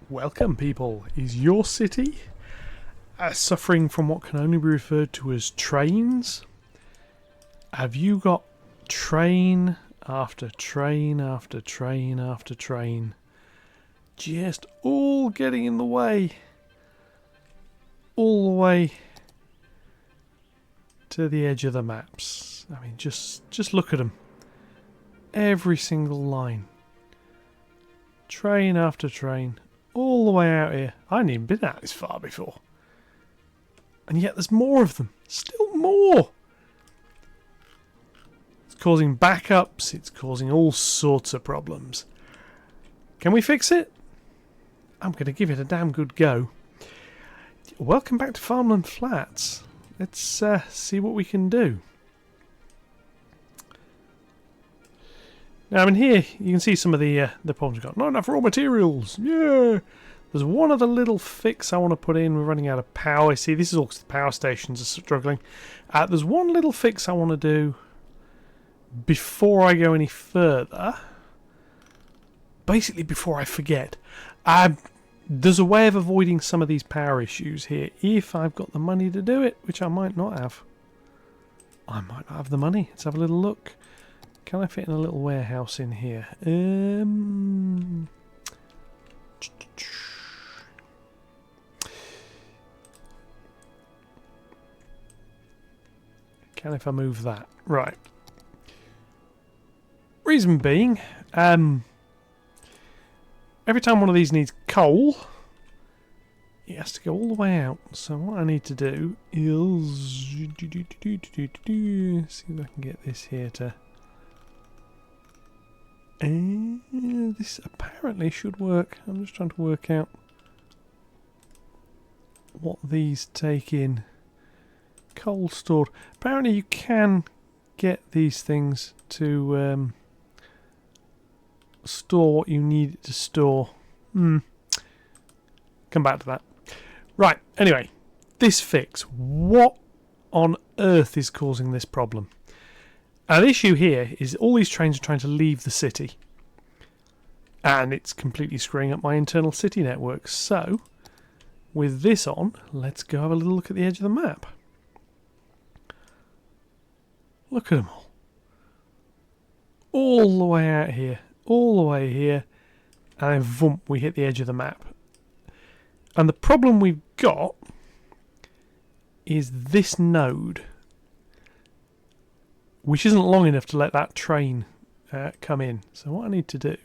Welcome, people. Is your city suffering from what can only be referred to as trains? Have you got train after train after train after train just all getting in the way? All the way to the edge of the maps. I mean, just look at them. Every single line. Train after train. All the way out here. I hadn't even been out this far before. And yet there's more of them. Still more. It's causing backups. It's causing all sorts of problems. Can we fix it? I'm going to give it a damn good go. Welcome back to Farmland Flats. Let's see what we can do. Now in here you can see some of the problems we've got. Not enough raw materials. Yeah. There's one other little fix I want to put in. We're running out of power. See, this is all because the power stations are struggling. There's one little fix I want to do before I go any further. Basically, before I forget. There's a way of avoiding some of these power issues here if I've got the money to do it, which I might not have. I might not have the money. Let's have a little look. Can I fit in a little warehouse in here? Can if I move that? Right. Reason being, every time one of these needs coal, it has to go all the way out. So what I need to do is see if I can get this here to. This apparently should work. I'm just trying to work out what these take in. Coal stored. Apparently you can get these things to store what you need it to store. Come back to that. Right, anyway, this fix. What on earth is causing this problem? Now, the issue here is all these trains are trying to leave the city. And it's completely screwing up my internal city network. So, with this on, let's go have a little look at the edge of the map. Look at them all. All the way out here. All the way here. And then, vroom, we hit the edge of the map. And the problem we've got is this node, which isn't long enough to let that train come in. So what I need to do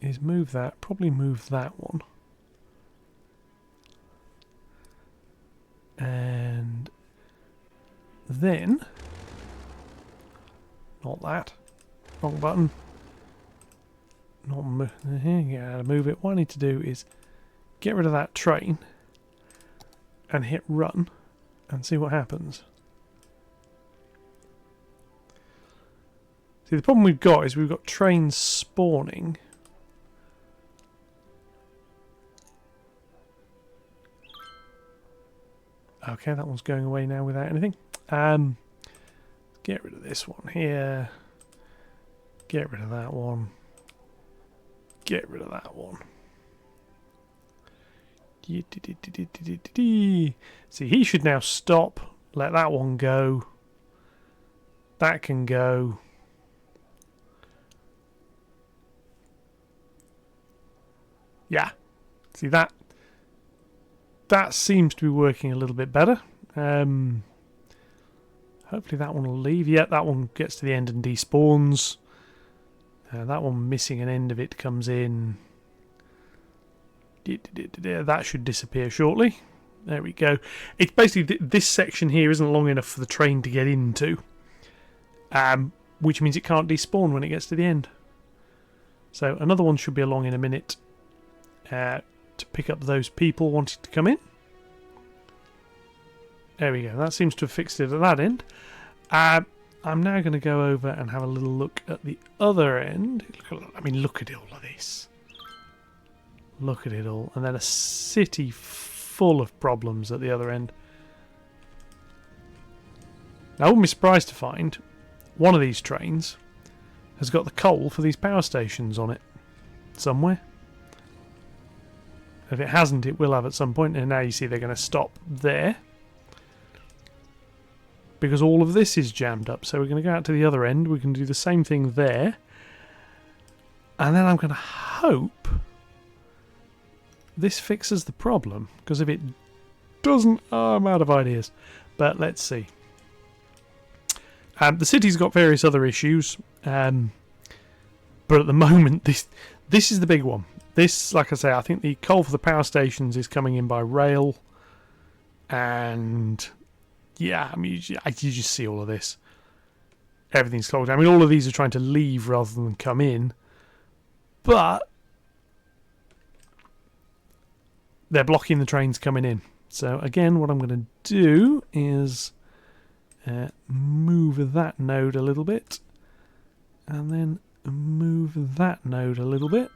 is move that, probably move that one. And then, not that, wrong button. Not move it. What I need to do is get rid of that train and hit run and see what happens. See, the problem we've got is we've got trains spawning. Okay, that one's going away now without anything. Get rid of this one here. Get rid of that one. Get rid of that one. See, he should now stop. Let that one go. That can go. Yeah. See, that seems to be working a little bit better. Hopefully that one will leave. Yeah, that one gets to the end and despawns. That one missing an end of it comes in. That should disappear shortly. There we go. It's basically this section here isn't long enough for the train to get into. Which means it can't despawn when it gets to the end. So another one should be along in a minute. To pick up those people wanting to come in. There we go. That seems to have fixed it at that end. I'm now going to go over and have a little look at the other end. I mean, look at all of this. Look at it all. And then a city full of problems at the other end. Now, I wouldn't be surprised to find one of these trains has got the coal for these power stations on it somewhere. If it hasn't, it will have at some point. And now you see they're going to stop there. Because all of this is jammed up. So we're going to go out to the other end. We can do the same thing there. And then I'm going to hope this fixes the problem. Because if it doesn't, oh, I'm out of ideas. But let's see. The city's got various other issues. But at the moment, this is the big one. This, like I say, I think the coal for the power stations is coming in by rail. And yeah, I mean, you just see all of this. Everything's clogged. I mean, all of these are trying to leave rather than come in. But they're blocking the trains coming in. So again, what I'm going to do is move that node a little bit. And then move that node a little bit.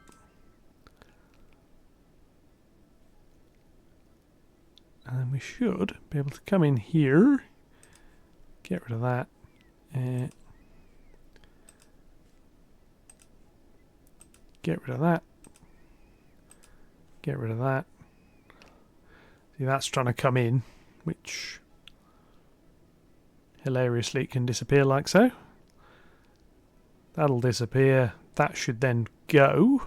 And then we should be able to come in here, get rid of that, get rid of that, get rid of that. See, that's trying to come in, which hilariously it can disappear like so. That'll disappear. That should then go.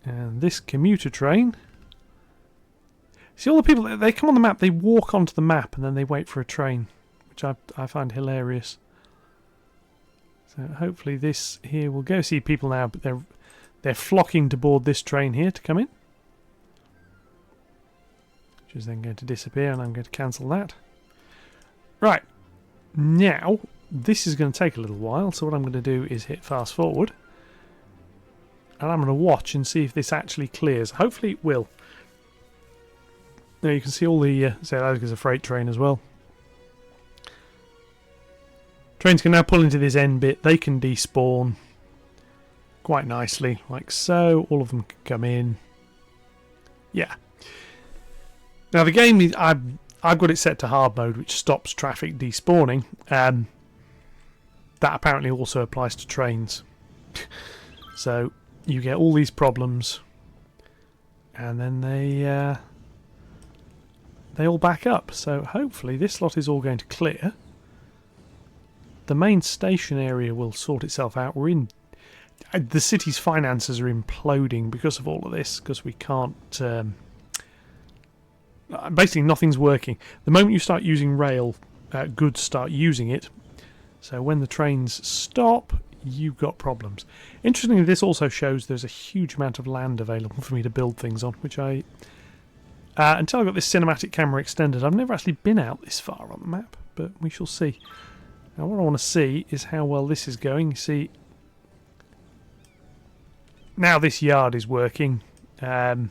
And this commuter train. See, all the people, they come on the map, they walk onto the map and then they wait for a train, which I find hilarious. So hopefully this here will go. See people now, but they're flocking to board this train here to come in. Which is then going to disappear, and I'm going to cancel that. Right, now this is going to take a little while, so what I'm going to do is hit fast forward. And I'm going to watch and see if this actually clears. Hopefully it will. Now you can see all the, say that is a freight train as well. Trains can now pull into this end bit. They can despawn quite nicely, like so. All of them can come in. Yeah. Now the game is, I've got it set to hard mode, which stops traffic despawning. That apparently also applies to trains. So you get all these problems, and then they all back up. So hopefully this lot is all going to clear. The main station area will sort itself out. We're in the city's finances are imploding because of all of this, because we can't basically nothing's working. The moment you start using rail, goods start using it. So when the trains stop, you've got problems. Interestingly, this also shows there's a huge amount of land available for me to build things on, which I until I got this cinematic camera extended, I've never actually been out this far on the map, but we shall see. Now what I want to see is how well this is going. You see, now this yard is working. Yeah,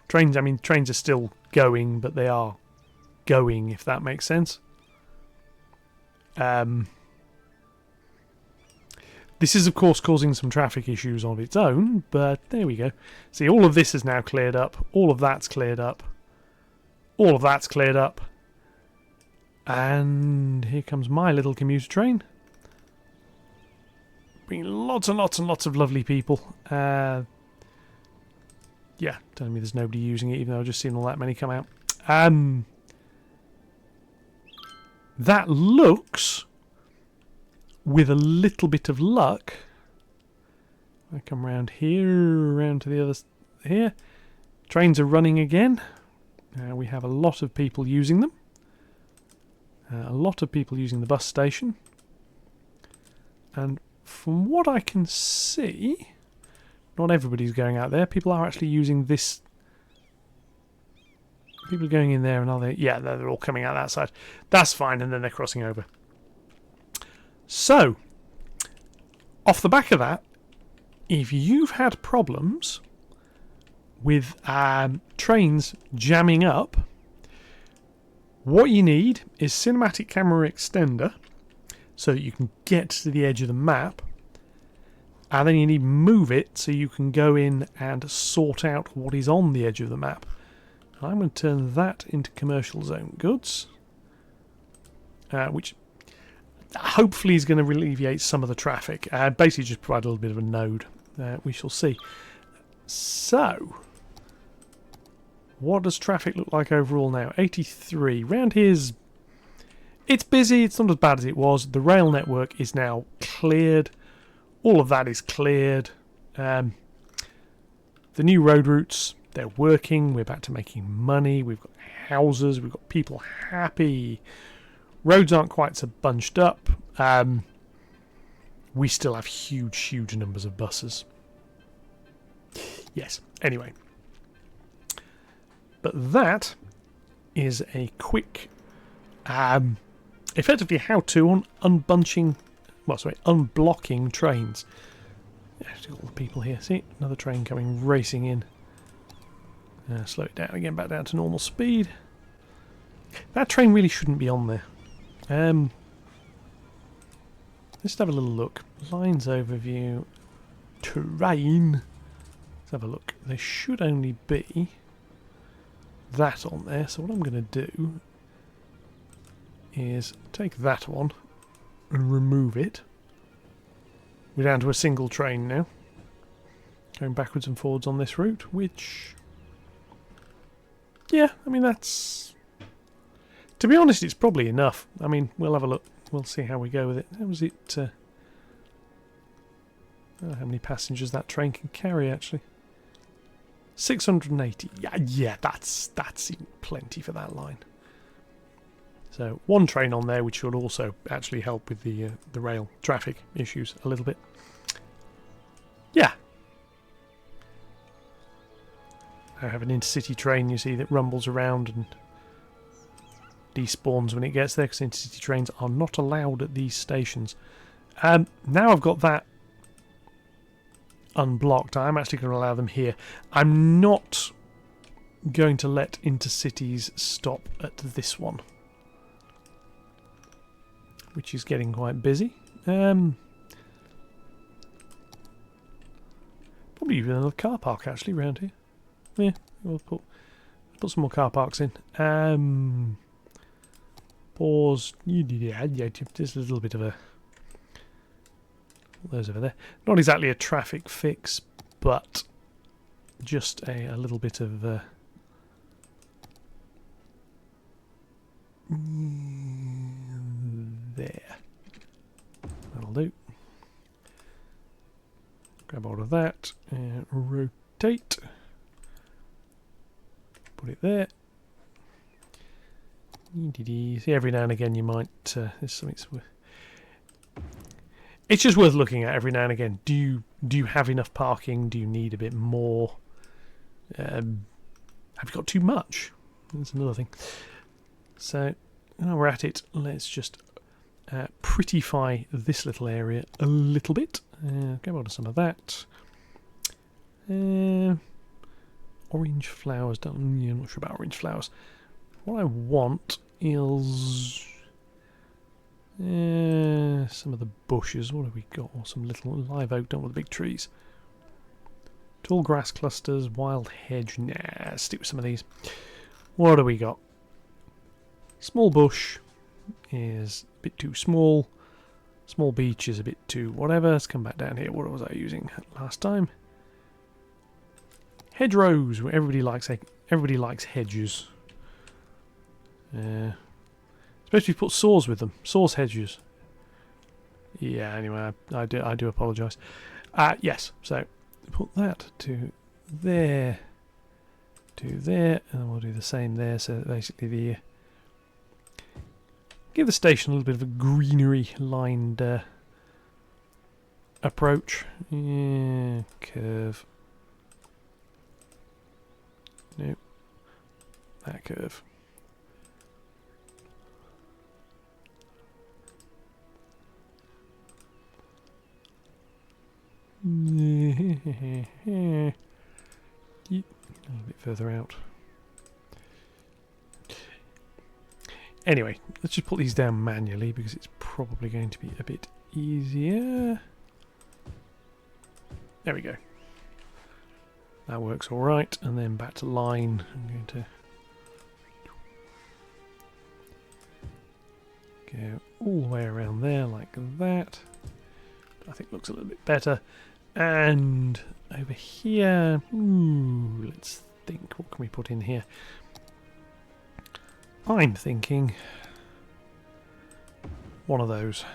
trains, I mean, trains are still going, but they are going, if that makes sense. This is, of course, causing some traffic issues on its own, but there we go. See, all of this is now cleared up. All of that's cleared up. All of that's cleared up. And here comes my little commuter train. Bringing lots and lots and lots of lovely people. Yeah, telling me there's nobody using it, even though I've just seen all that many come out. That looks, with a little bit of luck, I come round here, round to the other here. Trains are running again. We have a lot of people using them. A lot of people using the bus station. And from what I can see, not everybody's going out there. People are actually using this. People are going in there and are they? Yeah, they're all coming out that side. That's fine, and then they're crossing over. So, off the back of that, if you've had problems with trains jamming up, what you need is cinematic camera extender so that you can get to the edge of the map, and then you need to move it so you can go in and sort out what is on the edge of the map. And I'm going to turn that into commercial zone goods, which hopefully is going to alleviate some of the traffic. Basically just provide a little bit of a node. We shall see. So, what does traffic look like overall now? 83. Round here's... It's busy, it's not as bad as it was. The rail network is now cleared. All of that is cleared. The new road routes, they're working. We're back to making money. We've got houses. We've got people happy. Roads aren't quite so bunched up. We still have huge, huge numbers of buses. Yes, anyway. But that is a quick, effectively how-to on unblocking trains. All the people here. See, another train coming racing in. Slow it down again, back down to normal speed. That train really shouldn't be on there. Let's have a little look. Lines overview. Terrain. Let's have a look. There should only be that on there. So what I'm going to do is take that one and remove it. We're down to a single train now. Going backwards and forwards on this route, which... Yeah, I mean that's... To be honest, it's probably enough. I mean, we'll have a look. We'll see how we go with it. How was it... I don't know how many passengers that train can carry, actually. 680. Yeah, that's plenty for that line. So one train on there, which should also actually help with the rail traffic issues a little bit. Yeah. I have an intercity train, you see, that rumbles around and despawns when it gets there, because intercity trains are not allowed at these stations. Now I've got that unblocked, I'm actually going to allow them here. I'm not going to let intercities stop at this one, which is getting quite busy. Probably even another car park actually around here. Yeah, we'll put some more car parks in. Pause. Yeah, just a little bit of a... Those over there. Not exactly a traffic fix, but just a little bit of... there. That'll do. Grab hold of that. Rotate. Put it there. See, every now and again you might... there's something... It's just worth looking at every now and again. Do you have enough parking? Do you need a bit more? Have you got too much? That's another thing. So, now we're at it, let's just prettify this little area a little bit. Go on to some of that. Orange flowers. I'm not sure about orange flowers. What I want is... some of the bushes. What have we got? Or some little live oak, don't want the big trees. Tall grass clusters, wild hedge. Nah, stick with some of these. What do we got? Small bush is a bit too small. Small beech is a bit too whatever. Let's come back down here. What was I using last time? Hedgerows. Everybody likes hedges. Especially if you put saws with them. Saws hedges. Yeah, anyway, I do apologise. Yes, so put that to there, to there, and we'll do the same there. So basically give the station a little bit of a greenery lined approach. Yeah, curve. Nope. That curve. A little bit further out. Anyway, let's just put these down manually because it's probably going to be a bit easier. There we go. That works all right. And then back to line. I'm going to go all the way around there like that. I think looks a little bit better. And over here, let's think, what can we put in here? I'm thinking one of those.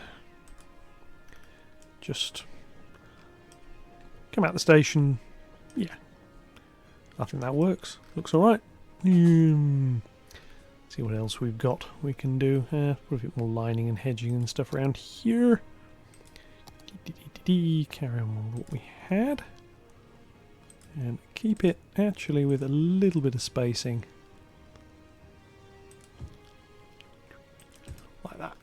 Just come out the station. Yeah, I think that works. Looks alright. See what else we've got we can do. Put a bit more lining and hedging and stuff around here. Carry on with what we had. And keep it actually with a little bit of spacing. Like that.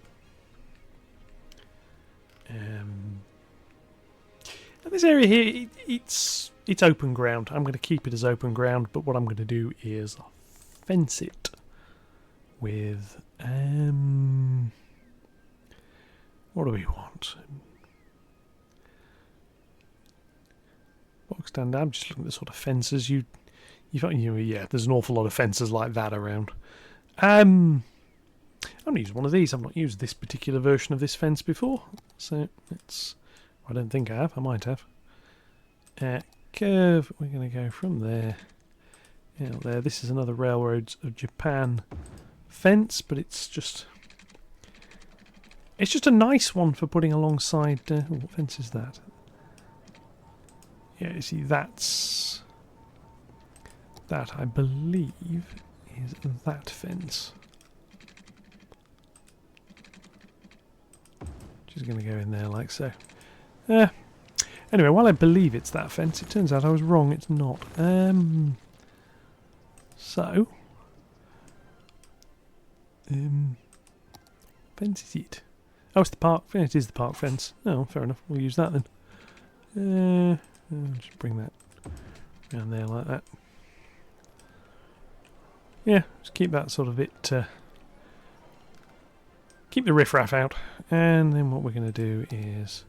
This area here, it's open ground. I'm going to keep it as open ground, but what I'm going to do is fence it with what do we want? Box stand. I'm just looking at the sort of fences you find. Yeah, there's an awful lot of fences like that around. I'm going to use one of these. I've not used this particular version of this fence before, so it's. I don't think I have. I might have. Curve. We're going to go from there out there. This is another Railroads of Japan fence, but it's just a nice one for putting alongside. What fence is that? Yeah, you see, that I believe is that fence. Just going to go in there like so. Anyway, while I believe it's that fence, it turns out I was wrong. It's not. So, fence is it? Oh, it's the park. It is the park fence. Oh, fair enough. We'll use that then. Just bring that around there like that. Yeah, just keep that sort of bit. Keep the riffraff out, and then what we're going to do is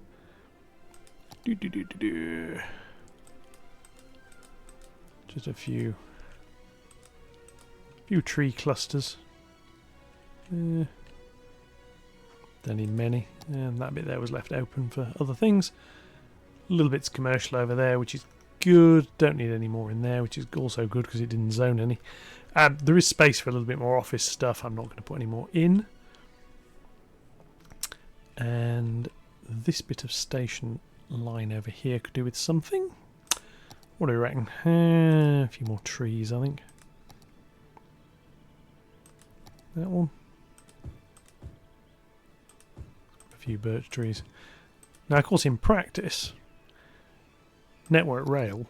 just a few tree clusters. Don't need many, and that bit there was left open for other things. Little bits commercial over there, which is good. Don't need any more in there, which is also good because it didn't zone any. There is space for a little bit more office stuff. I'm not going to put any more in. And this bit of station line over here could do with something. What do you reckon? A few more trees, I think. That one. A few birch trees. Now, of course, in practice, Network Rail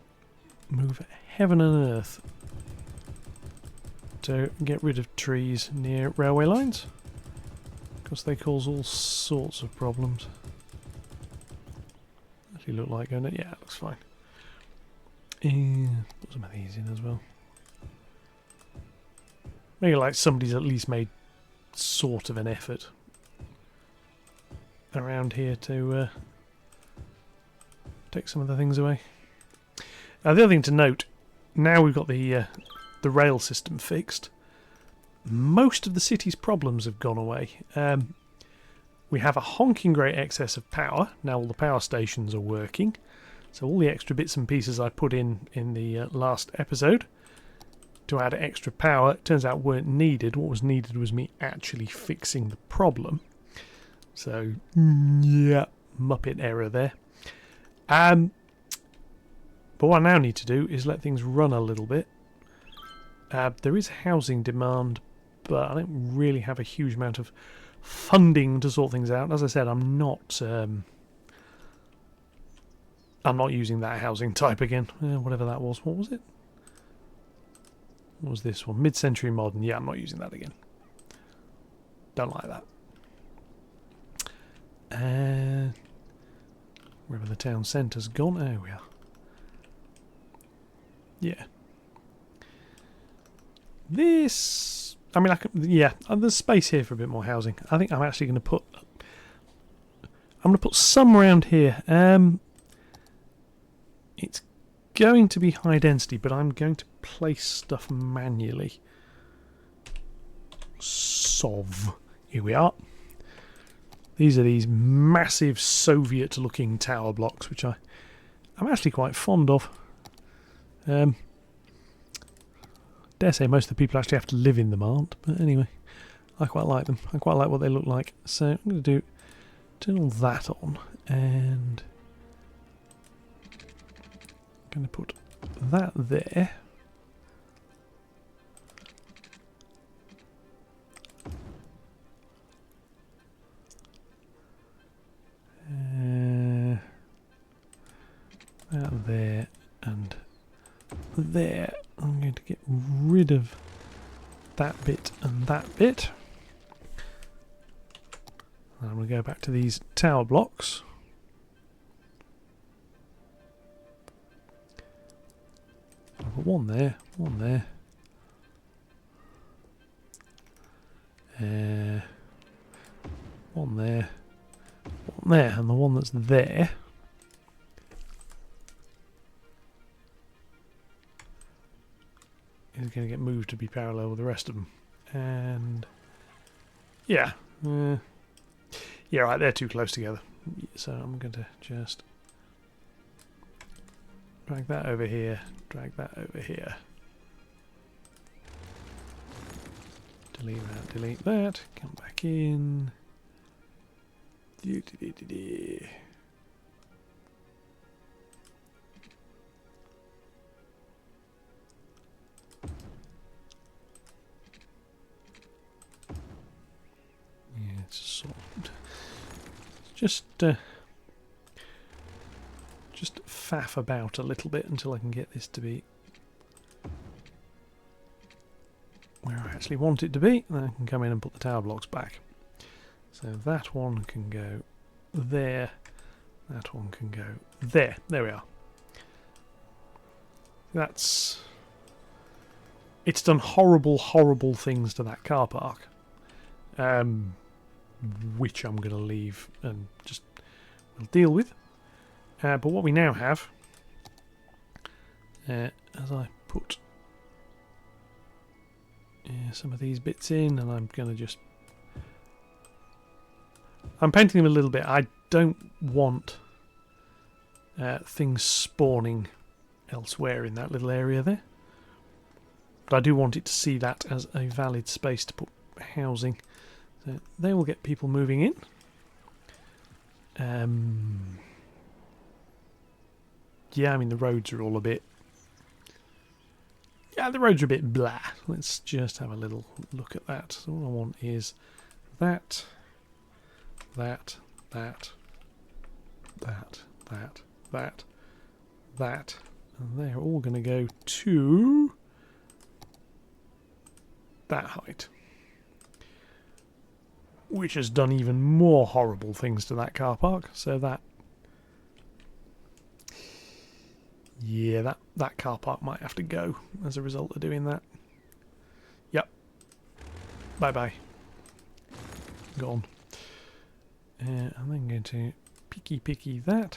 move heaven and earth to get rid of trees near railway lines, because they cause all sorts of problems. Actually look like going, yeah, it looks fine. Put some of these in as well. Make it like somebody's at least made sort of an effort around here to take some of the things away. Now, the other thing to note, now we've got the rail system fixed, most of the city's problems have gone away. We have a honking great excess of power. Now all the power stations are working. So all the extra bits and pieces I put in the last episode to add extra power, it turns out weren't needed. What was needed was me actually fixing the problem. So, yeah, Muppet error there. But what I now need to do is let things run a little bit. There is housing demand, but I don't really have a huge amount of funding to sort things out. As I said, I'm not using that housing type again. Whatever that was. What was it? What was this one? Mid-century modern. Yeah, I'm not using that again. Don't like that. Wherever the town centre's gone. There we are. Yeah. This... I mean, yeah, there's space here for a bit more housing. I think I'm actually going to put... I'm going to put some around here. It's going to be high density, but I'm going to place stuff manually. Sov. Here we are. These are these massive Soviet-looking tower blocks, which I I'm actually quite fond of. Dare say most of the people actually have to live in them aren't, but anyway, I quite like them. I quite like what they look like. So I'm going to turn all that on, and I'm going to put that there. That there and there. I'm going to get rid of that bit and that bit. I'm going to go back to these tower blocks. I've got one there, one there. One there, one there, and the one that's there is going to get moved to be parallel with the rest of them. And yeah, yeah, right, they're too close together. So I'm going to just drag that over here, drag that over here. Delete that, come back in. Yeah, it's sort of just faff about a little bit until I can get this to be where I actually want it to be, and then I can come in and put the tower blocks back. So that one can go there, that one can go there. There we are. It's done horrible, horrible things to that car park, which I'm going to leave and just we'll deal with. But what we now have, as I put some of these bits in, and I'm going to I'm painting them a little bit. I don't want things spawning elsewhere in that little area there. But I do want it to see that as a valid space to put housing. So they will get people moving in. Yeah, I mean the roads are all a bit... Yeah, the roads are a bit blah. Let's just have a little look at that. So all I want is that, that, that, that, that, that, that. And they're all going to go to that height. Which has done even more horrible things to that car park. So that... Yeah, that car park might have to go as a result of doing that. Yep. Bye-bye. Gone. I'm then going to picky that.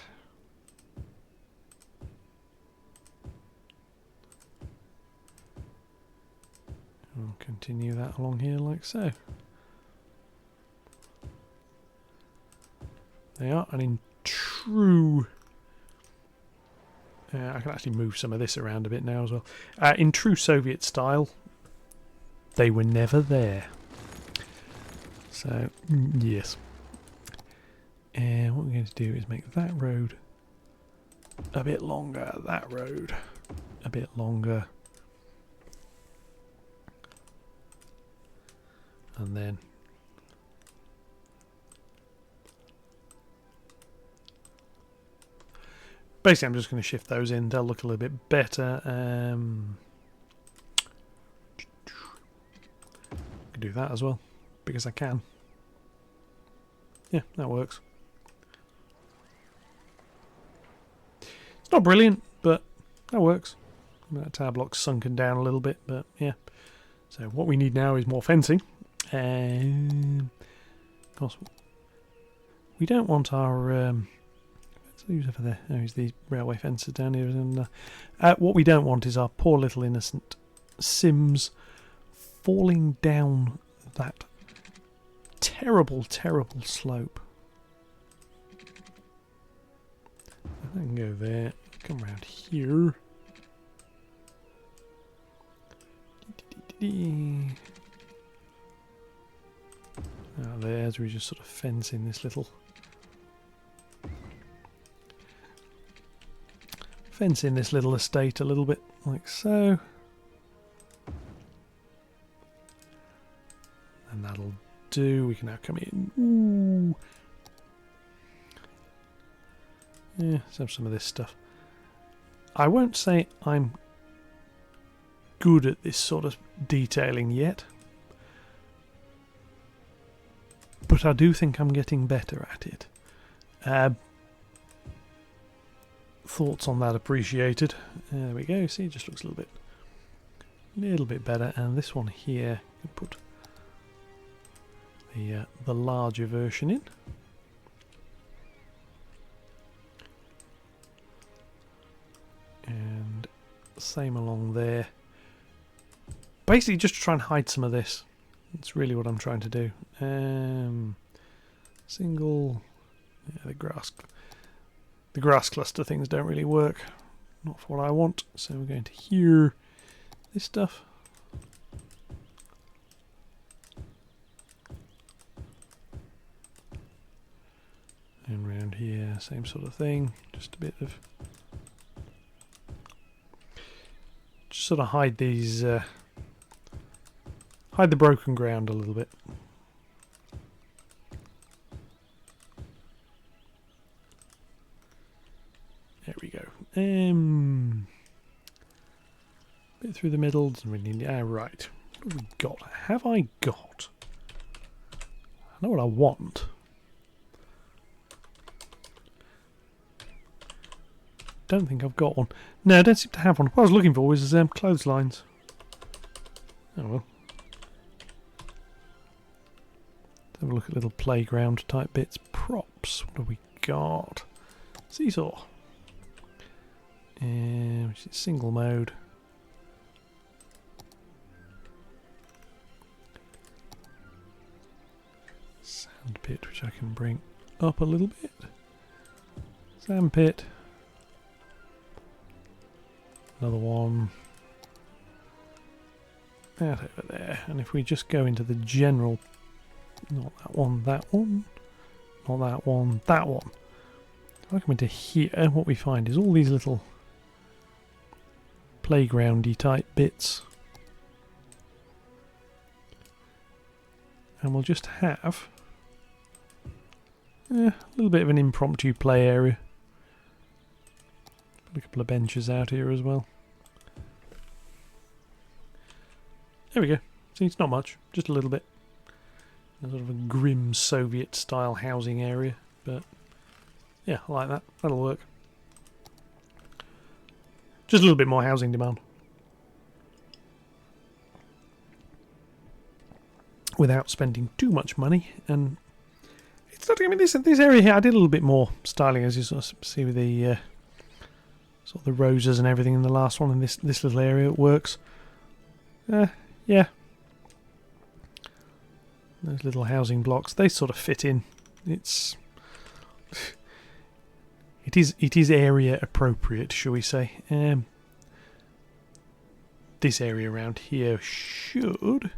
I'll continue that along here like so. They are, and in true... I can actually move some of this around a bit now as well. In true Soviet style, they were never there. So, yes. And what we're going to do is make that road a bit longer, that road a bit longer. And then basically I'm just going to shift those in, they'll look a little bit better. I can do that as well, because I can. Yeah, that works. It's not brilliant, but that works. That tower block's sunken down a little bit, but yeah. So what we need now is more fencing. Of course, we don't want our... who's over there? Oh, there's these railway fences down here. And what we don't want is our poor little innocent Sims falling down that terrible, terrible slope. I can go there, come around here. There's we just sort of fence in this little estate a little bit, like so. And that'll do. We can now come in. Ooh. Yeah, let's have some of this stuff. I won't say I'm good at this sort of detailing yet, but I do think I'm getting better at it. Thoughts on that appreciated. There we go. See, it just looks a little bit better. And this one here, you can put the larger version in. And same along there. Basically just to try and hide some of this. That's really what I'm trying to do. Single, yeah, the grass cluster things don't really work. Not for what I want. So we're going to here, this stuff. And around here, same sort of thing. Just a bit of, just sort of hide these, hide the broken ground a little bit. There we go. Bit through the middle. Doesn't really need. Right. What have we got? Have I got? I know what I want. Don't think I've got one. No, I don't seem to have one. What I was looking for was clotheslines. Oh well. Let's have a look at little playground type bits. Props. What have we got? Seesaw. Which is single mode. Sand pit, which I can bring up a little bit. Sand pit. Another one. That over there. And if we just go into the general, not that one, that one, not that one, that one. If I come into here, what we find is all these little playgroundy type bits. And we'll just have a little bit of an impromptu play area. Put a couple of benches out here as well. There we go. See, it's not much, just a little bit. A sort of a grim Soviet style housing area, but yeah, I like that. That'll work. Just a little bit more housing demand. Without spending too much money. And it's not, I mean, this area here, I did a little bit more styling, as you sort of see with the sort of the roses and everything in the last one. And this little area, it works. Yeah. Those little housing blocks, they sort of fit in. It is area appropriate, shall we say. This area around here should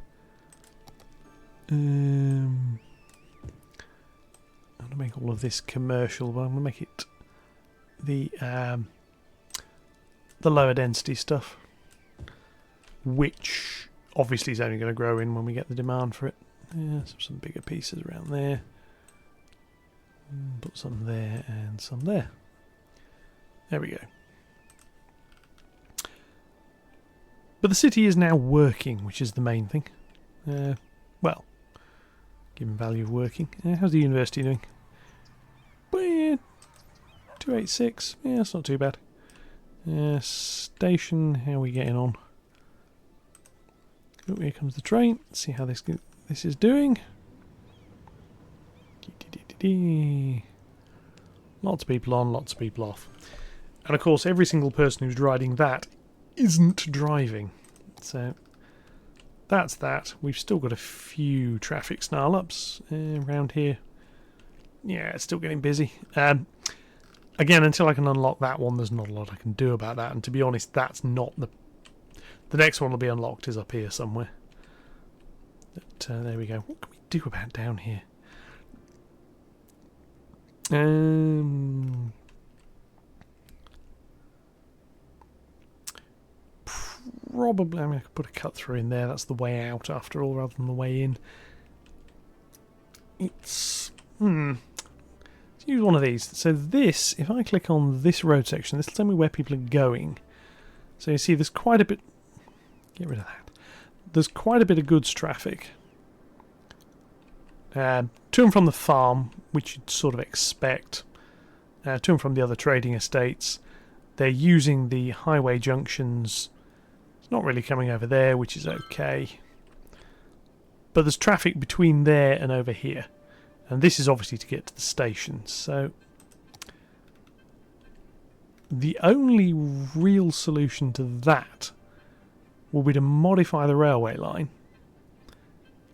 I'm going to make all of this commercial, but I'm going to make it the lower density stuff, which obviously is only going to grow in when we get the demand for it. Yeah, so some bigger pieces around there. Put some there and some there. There we go. But the city is now working, which is the main thing. Well, given value of working. How's the university doing? Well, yeah, 286. Yeah, that's not too bad. Station, how are we getting on? Oh, here comes the train. Let's see how this is doing. Lots of people on, lots of people off. And of course, every single person who's riding that isn't driving. So that's that. We've still got a few traffic snarl-ups around here. Yeah, it's still getting busy. again, until I can unlock that one, there's not a lot I can do about that. And to be honest, that's not the next one will be unlocked is up here somewhere. But there we go. What can we do about down here? Probably, I mean, I could put a cut through in there. That's the way out after all, rather than the way in. Let's use one of these. So this, if I click on this road section, this will tell me where people are going. So you see there's quite a bit... Get rid of that. There's quite a bit of goods traffic. To and from the farm, which you'd sort of expect. To and from the other trading estates. They're using the highway junctions. It's not really coming over there, which is okay. But there's traffic between there and over here. And this is obviously to get to the stations. So the only real solution to that will be to modify the railway line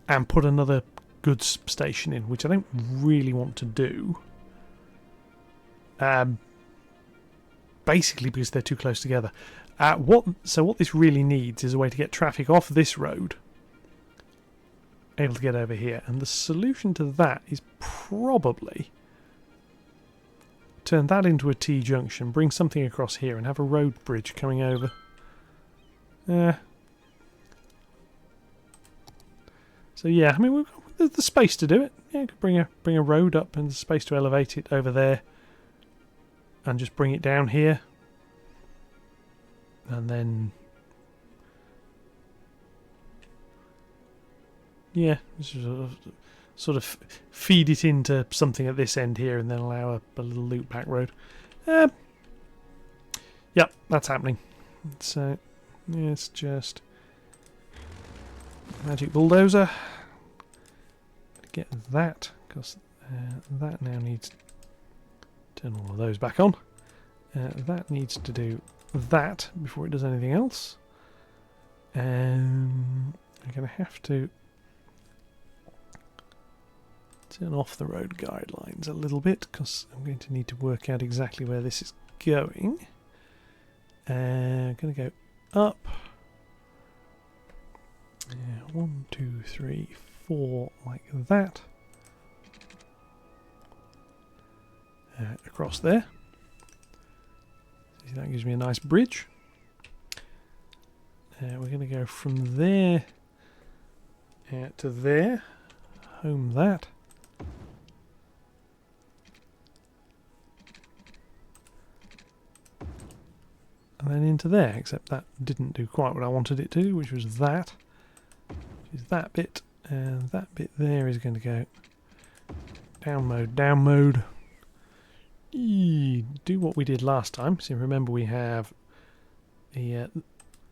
and put another goods station in, which I don't really want to do. Basically because they're too close together. So what this really needs is a way to get traffic off this road, able to get over here. And the solution to that is probably turn that into a T-junction, bring something across here and have a road bridge coming over. So yeah, I mean, there's the space to do it. Yeah, you could bring a road up and the space to elevate it over there, and just bring it down here, and then yeah, sort of feed it into something at this end here, and then allow a little loop back road. Yep, that's happening. So yeah, it's just magic bulldozer. Get that, because that now needs to turn all of those back on. That needs to do that before it does anything else. I'm going to have to turn off the road guidelines a little bit, because I'm going to need to work out exactly where this is going. I'm going to go up. 1, 2, 3, 4, like that. Across there. See, that gives me a nice bridge. We're going to go from there to there. Home that. And then into there, except that didn't do quite what I wanted it to, which was that. Which is that bit. And that bit there is going to go down mode, down mode. Do what we did last time. So remember we have the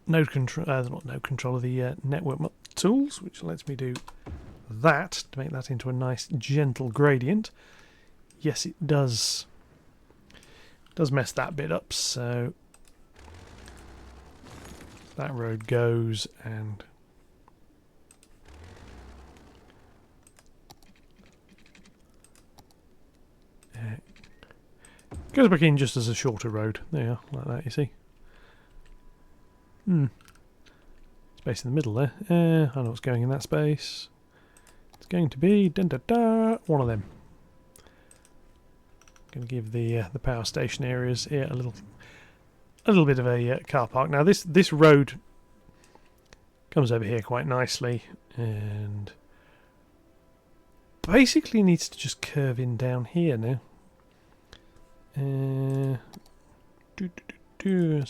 node control, not node controller, the network tools, which lets me do that to make that into a nice gentle gradient. Yes, it does mess that bit up. So that road goes and goes back in just as a shorter road. There you are, like that, you see. Space in the middle there. I know what's going in that space. It's going to be one of them. Going to give the power station areas here a little bit of a car park. Now this road comes over here quite nicely and basically needs to just curve in down here now. So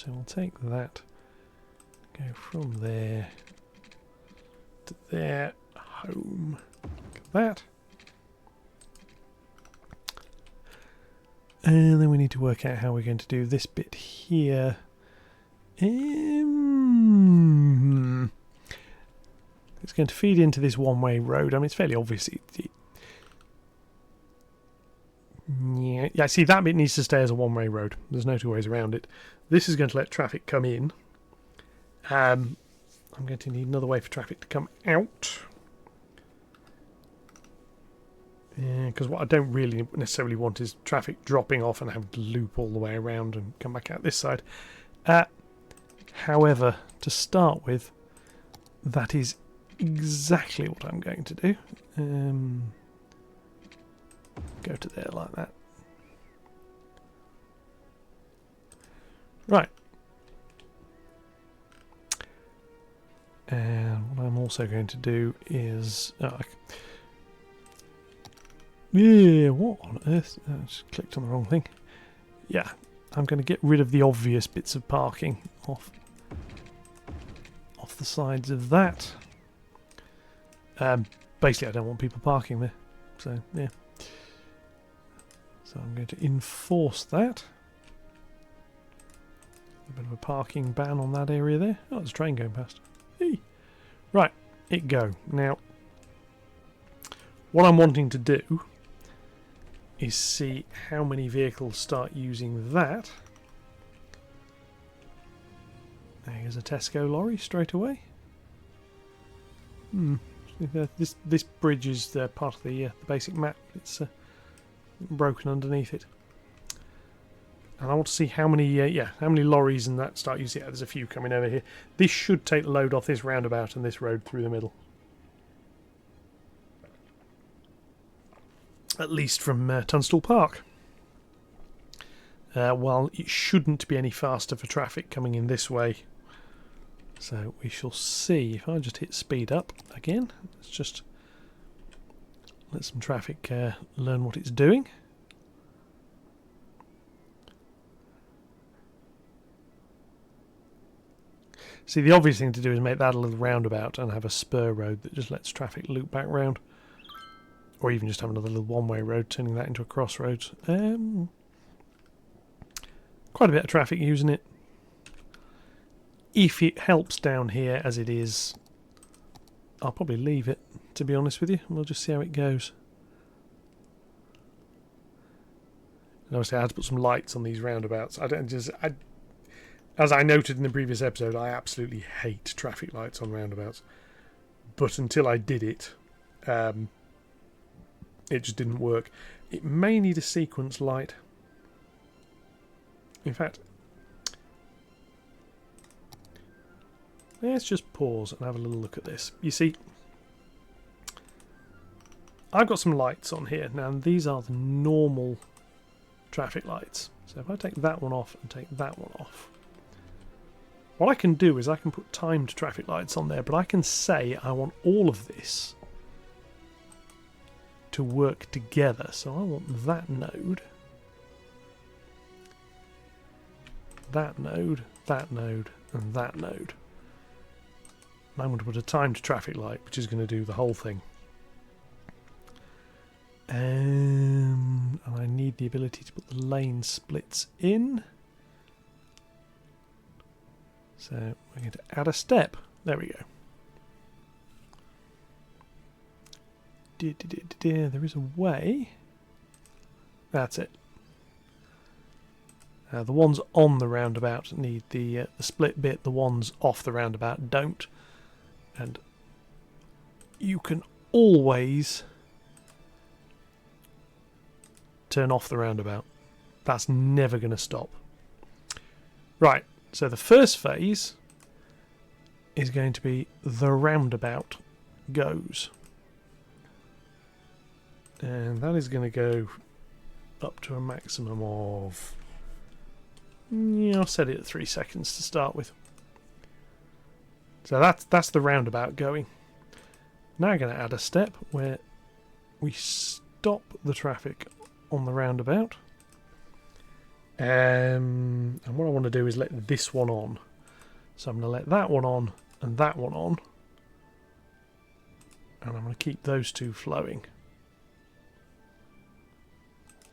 we'll take that, go from there to there, home, like that. And then we need to work out how we're going to do this bit here. It's going to feed into this one-way road. I mean, it's fairly obvious. Yeah, see, that bit needs to stay as a one-way road. There's no two ways around it. This is going to let traffic come in. I'm going to need another way for traffic to come out. Because what I don't really necessarily want is traffic dropping off and having to loop all the way around and come back out this side. However, to start with, that is exactly what I'm going to do. Go to there like that. Right. And what I'm also going to do is... yeah, what on earth? I just clicked on the wrong thing. Yeah, I'm going to get rid of the obvious bits of parking off the sides of that. Basically, I don't want people parking there. So, yeah. So I'm going to enforce that. A bit of a parking ban on that area there. Oh, there's a train going past. Hey. Right, it go. Now, what I'm wanting to do is see how many vehicles start using that. There's a Tesco lorry straight away. This bridge is part of the basic map. It's broken underneath it, and I want to see how many how many lorries and that start using it. There's a few coming over here. This should take the load off this roundabout and this road through the middle, at least from Tunstall Park. While it shouldn't be any faster for traffic coming in this way. So we shall see. If I just hit speed up again, let's just let some traffic learn what it's doing. See, the obvious thing to do is make that a little roundabout and have a spur road that just lets traffic loop back round. Or even just have another little one-way road, turning that into a crossroads. Quite a bit of traffic using it. If it helps down here as it is, I'll probably leave it, to be honest with you. We'll just see how it goes. And obviously I had to put some lights on these roundabouts. As I noted in the previous episode, I absolutely hate traffic lights on roundabouts. But until I did it, it just didn't work. It may need a sequence light. In fact, let's just pause and have a little look at this. You see, I've got some lights on here. Now, these are the normal traffic lights. So if I take that one off and take that one off, what I can do is I can put timed traffic lights on there, but I can say I want all of this to work together. So I want that node, that node, that node, and that node. And I'm going to put a timed traffic light, which is going to do the whole thing. And I need the ability to put the lane splits in. So we're going to add a step. There we go. There is a way. That's it. The ones on the roundabout need the split bit. The ones off the roundabout don't. And you can always turn off the roundabout. That's never going to stop. Right, so the first phase is going to be the roundabout goes. And that is going to go up to a maximum of... yeah, I'll set it at 3 seconds to start with. So that's the roundabout going. Now I'm going to add a step where we stop the traffic on the roundabout. And what I want to do is let this one on. So I'm going to let that one on and that one on. And I'm going to keep those two flowing.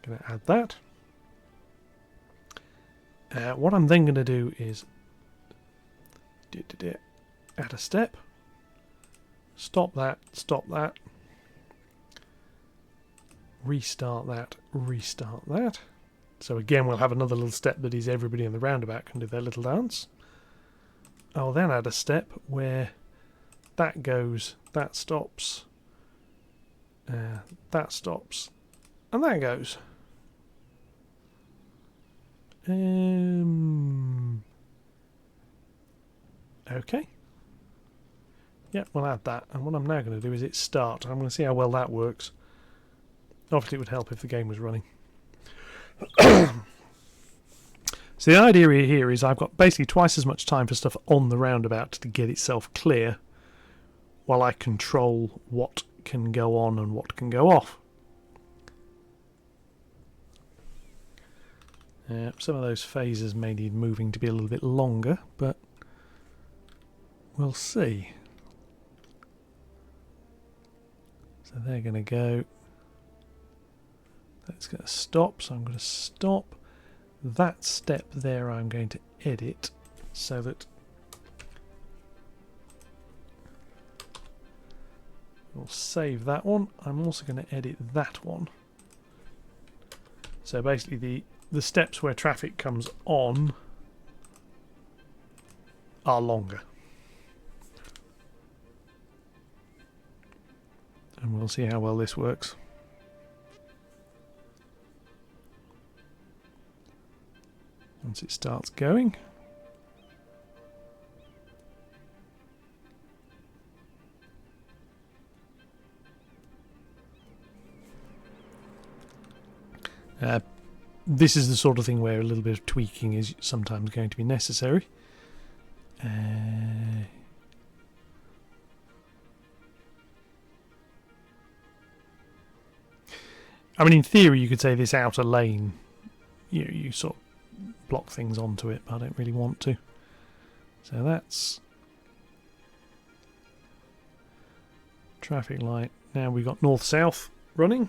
Going to add that. What I'm then going to do is add a step, stop that, restart that, restart that. So again, we'll have another little step that is everybody in the roundabout can do their little dance. I'll then add a step where that goes, that stops, That stops. And that goes. Okay. Yeah, we'll add that. And what I'm now going to do is hit start. I'm going to see how well that works. Obviously it would help if the game was running. So the idea here is I've got basically twice as much time for stuff on the roundabout to get itself clear while I control what can go on and what can go off. Some of those phases may need moving to be a little bit longer, but we'll see. So they're going to go. That's going to stop, so I'm going to stop. That step there I'm going to edit so that we'll save that one. I'm also going to edit that one. So basically the steps where traffic comes on are longer. And we'll see how well this works. Once it starts going. This is the sort of thing where a little bit of tweaking is sometimes going to be necessary. I mean, in theory, you could say this outer lane, you sort of block things onto it, but I don't really want to. So that's traffic light. Now we've got north-south running.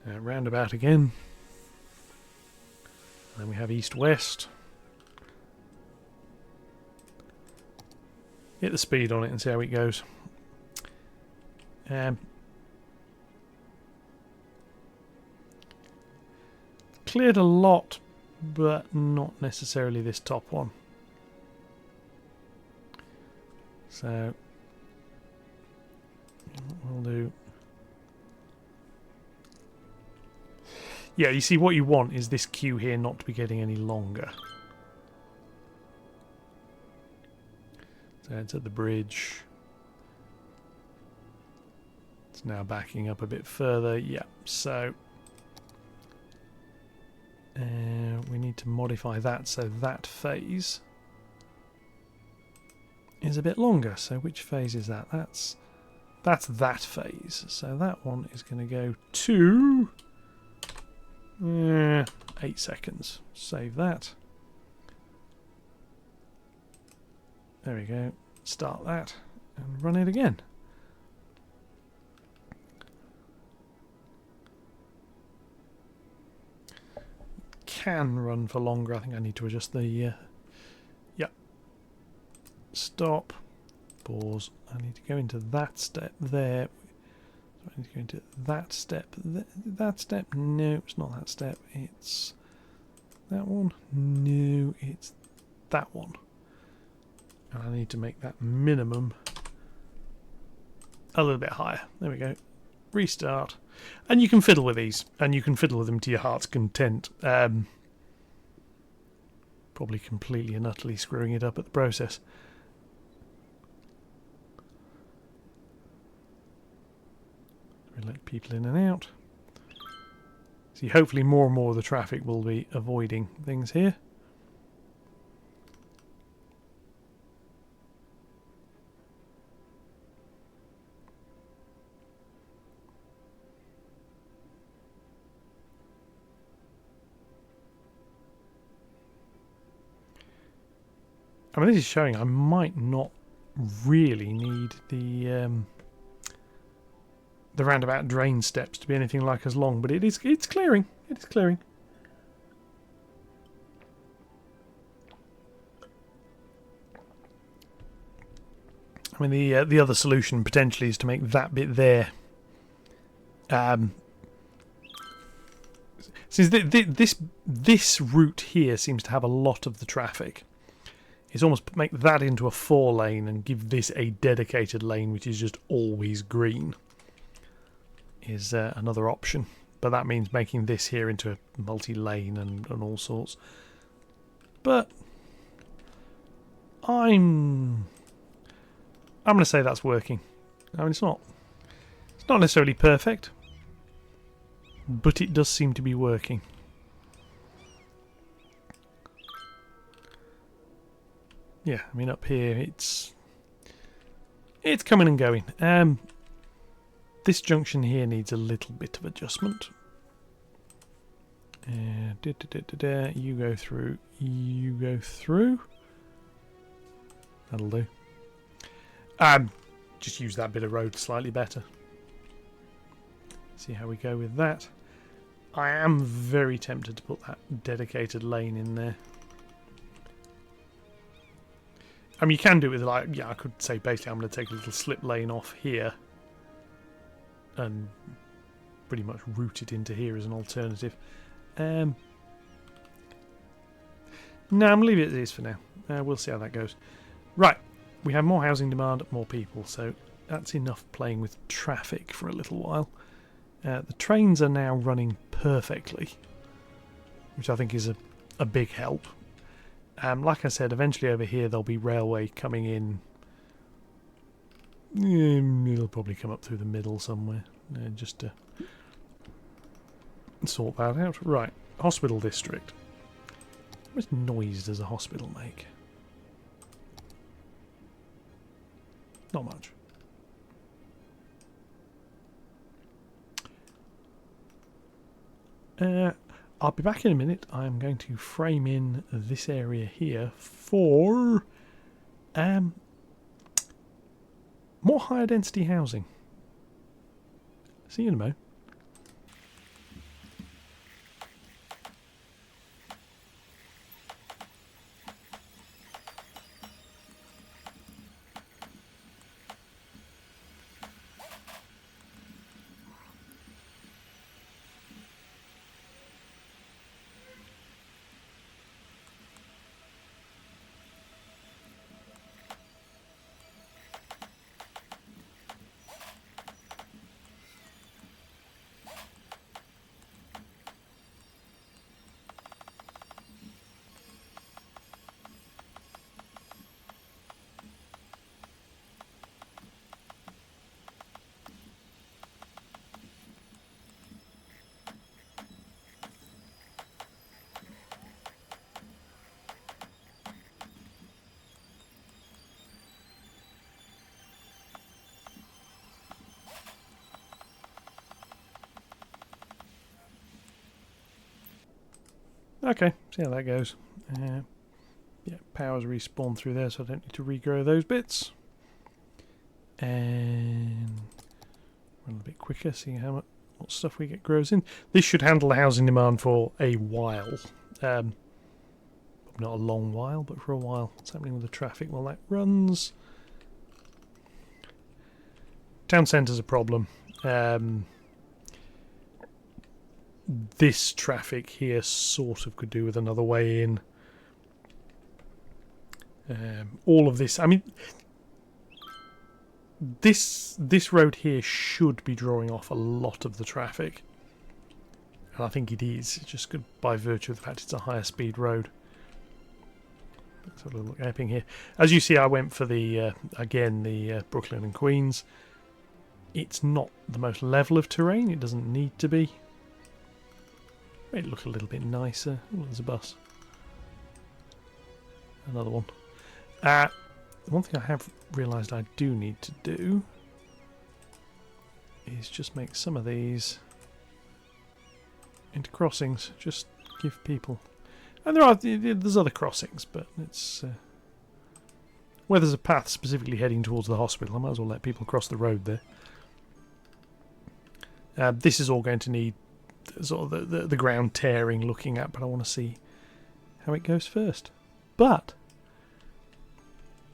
Roundabout again. And then we have east-west. Hit the speed on it and see how it goes. Cleared a lot, but not necessarily this top one. So what we'll do. Yeah, you see what you want is this queue here not to be getting any longer. So it's at the bridge. It's now backing up a bit further. Yeah, so we need to modify that so that phase is a bit longer. So which phase is that? That's that phase. So that one is going to go to 8 seconds. Save that. There we go. Start that and run it again. Can run for longer. I think I need to adjust the yeah. Stop. Pause. I need to go into that step there. So I need to go into that step. That step. No, it's not that step. It's that one. No, it's that one. And I need to make that minimum a little bit higher. There we go. Restart. And you can fiddle with these, and you can fiddle with them to your heart's content. Probably completely and utterly screwing it up at the process. We let people in and out. See, hopefully more and more of the traffic will be avoiding things here. I mean, this is showing I might not really need the roundabout drain steps to be anything like as long, but it's clearing. It is clearing. I mean, the other solution potentially is to make that bit there. Since this route here seems to have a lot of the traffic. is almost make that into a 4-lane and give this a dedicated lane which is just always green is another option. But that means making this here into a multi-lane and all sorts. But I'm going to say that's working. I mean, it's not necessarily perfect, but it does seem to be working. Yeah, I mean up here it's coming and going. This junction here needs a little bit of adjustment. You go through. You go through. That'll do. Just use that bit of road slightly better. See how we go with that. I am very tempted to put that dedicated lane in there. I mean, you can do it with, like, yeah, I could say basically I'm going to take a little slip lane off here and pretty much route it into here as an alternative. No, I'm going to leave it as it is for now. We'll see how that goes. Right, we have more housing demand, more people, so that's enough playing with traffic for a little while. The trains are now running perfectly, which I think is a big help. Like I said, eventually over here there'll be railway coming in. It'll probably come up through the middle somewhere, just to sort that out. Right, hospital district. How much noise does a hospital make? Not much. I'll be back in a minute. I'm going to frame in this area here for more higher density housing. See you in a moment. Okay, see how that goes. Yeah, power's respawned through there, so I don't need to regrow those bits. And run a bit quicker, see how much what stuff we get grows in. This should handle the housing demand for a while. Not a long while, but for a while. What's happening with the traffic? Well, that runs. Town centre's a problem. This traffic here sort of could do with another way in. All of this, I mean, this road here should be drawing off a lot of the traffic, and I think it is. It's just good by virtue of the fact it's a higher speed road. Let's have a look mapping here. As you see, I went for the again the Brooklyn and Queens. It's not the most level of terrain. It doesn't need to be. Made it look a little bit nicer. Oh, there's a bus. Another one. One thing I have realised I do need to do is just make some of these into crossings. Just give people... And there's other crossings, but it's... where there's a path specifically heading towards the hospital, I might as well let people cross the road there. This is all going to need sort of the ground tearing looking at, but I want to see how it goes first. But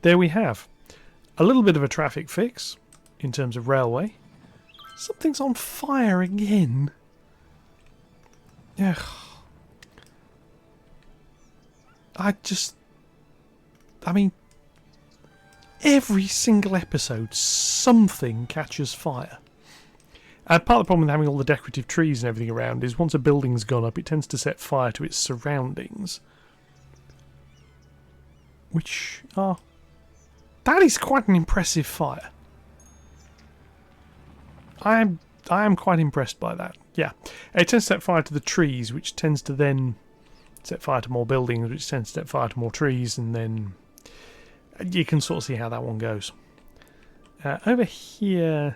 there we have a little bit of a traffic fix in terms of railway. Something's on fire again. Ugh. I mean, every single episode, something catches fire. And part of the problem with having all the decorative trees and everything around is once a building's gone up, it tends to set fire to its surroundings. Which are... That is quite an impressive fire. I am quite impressed by that. Yeah. It tends to set fire to the trees, which tends to then set fire to more buildings, which tends to set fire to more trees, and then you can sort of see how that one goes. Over here...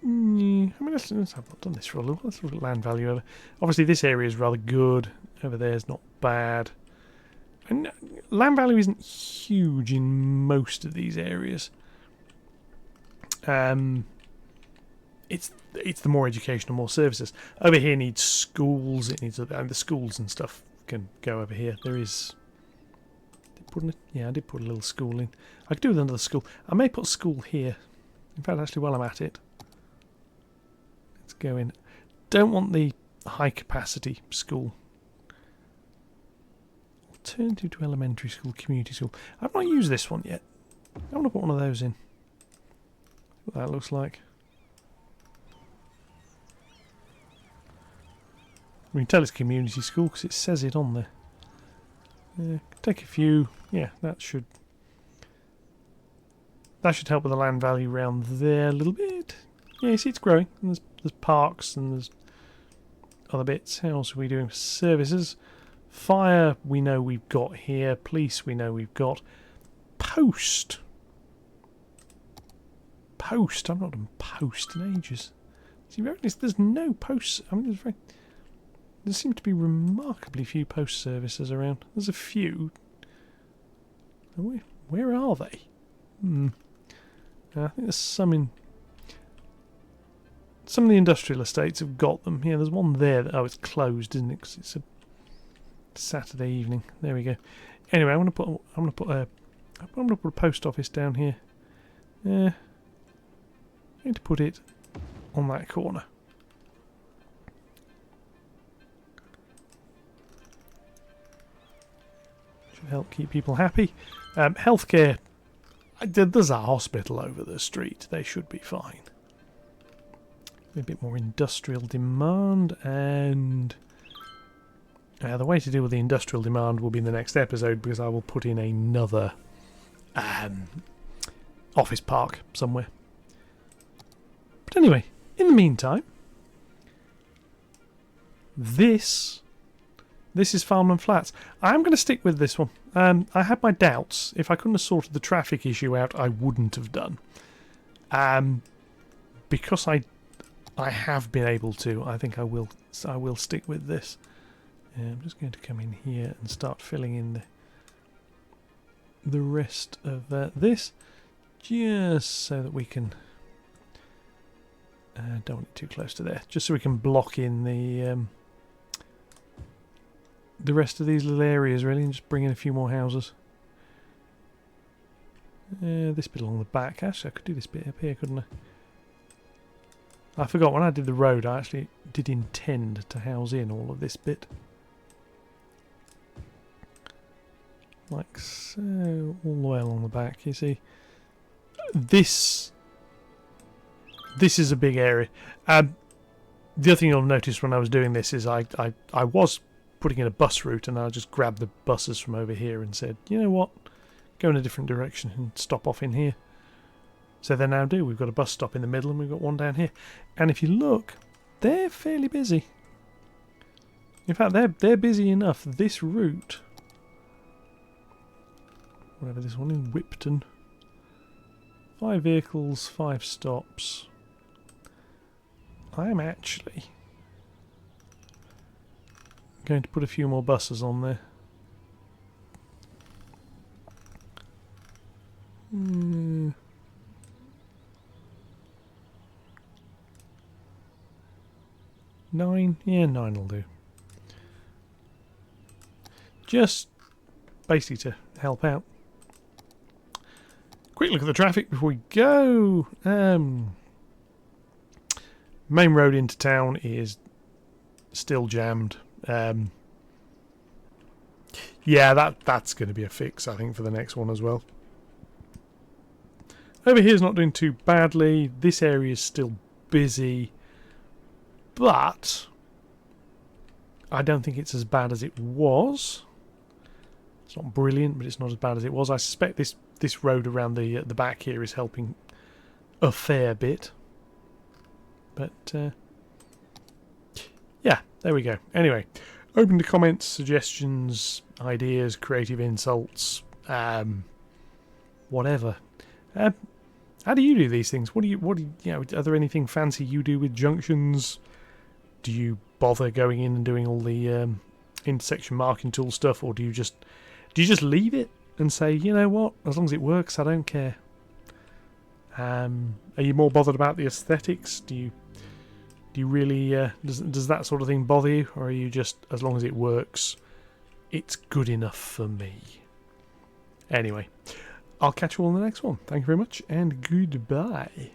I mean, let's have not done this for a little. Let's look at land value over. Obviously, this area is rather good. Over there is not bad. And land value isn't huge in most of these areas. It's the more educational, more services. Over here needs schools. It needs the schools and stuff can go over here. There is. I did put a little school in. I could do with another school. I may put a school here. In fact, actually, while I'm at it. Go in. Don't want the high capacity school. Alternative to elementary school, community school. I've not used this one yet. I want to put one of those in. What that looks like. We can tell it's community school because it says it on there. Take a few. Yeah, that should help with the land value around there a little bit. Yeah, you see it's growing. And there's parks and there's other bits. How else are we doing? Services. Fire, we know we've got here. Police, we know we've got. Post. Post. I've not done post in ages. See, there's no posts. I mean, there seem to be remarkably few post services around. There's a few. Where are they? I think there's some in... Some of the industrial estates have got them. Yeah, there's one there. Oh, it's closed, isn't it? 'Cause it's a Saturday evening. There we go. Anyway, I'm gonna put a post office down here. I'm going to put it on that corner. Should help keep people happy. Healthcare. There's a hospital over the street. They should be fine. A bit more industrial demand, and the way to deal with the industrial demand will be in the next episode, because I will put in another office park somewhere. But anyway, in the meantime, this is Farmland Flats. I'm going to stick with this one. I had my doubts. If I couldn't have sorted the traffic issue out, I wouldn't have done. Because I have been able to. I think I will stick with this. I'm just going to come in here and start filling in the rest of this, just so that we can. Don't want it too close to there. Just so we can block in the rest of these little areas, really, and just bring in a few more houses. This bit along the back. Actually, I could do this bit up here, couldn't I? I forgot, when I did the road, I actually did intend to house in all of this bit. Like so, all the way along the back, you see. This is a big area. The other thing you'll notice when I was doing this is I was putting in a bus route, and I just grabbed the buses from over here and said, you know what, go in a different direction and stop off in here. So they now do. We've got a bus stop in the middle and we've got one down here. And if you look, they're fairly busy. In fact, they're busy enough. This route, whatever this one in Whipton, 5 vehicles, 5 stops. I am actually going to put a few more buses on there. 9? Yeah, 9 will do. Just basically to help out. Quick look at the traffic before we go. Main road into town is still jammed. Yeah, that's going to be a fix, I think, for the next one as well. Over here's not doing too badly. This area is still busy, but I don't think it's as bad as it was. It's not brilliant, but it's not as bad as it was. I suspect this road around the back here is helping a fair bit. But yeah, there we go. Anyway, open to comments, suggestions, ideas, creative insults, whatever. How do you do these things? What do you know? Are there anything fancy you do with junctions? Do you bother going in and doing all the intersection marking tool stuff, or do you just leave it and say, you know what, as long as it works, I don't care? Are you more bothered about the aesthetics? Do you really does that sort of thing bother you, or are you just, as long as it works, it's good enough for me? Anyway, I'll catch you all in the next one. Thank you very much, and goodbye.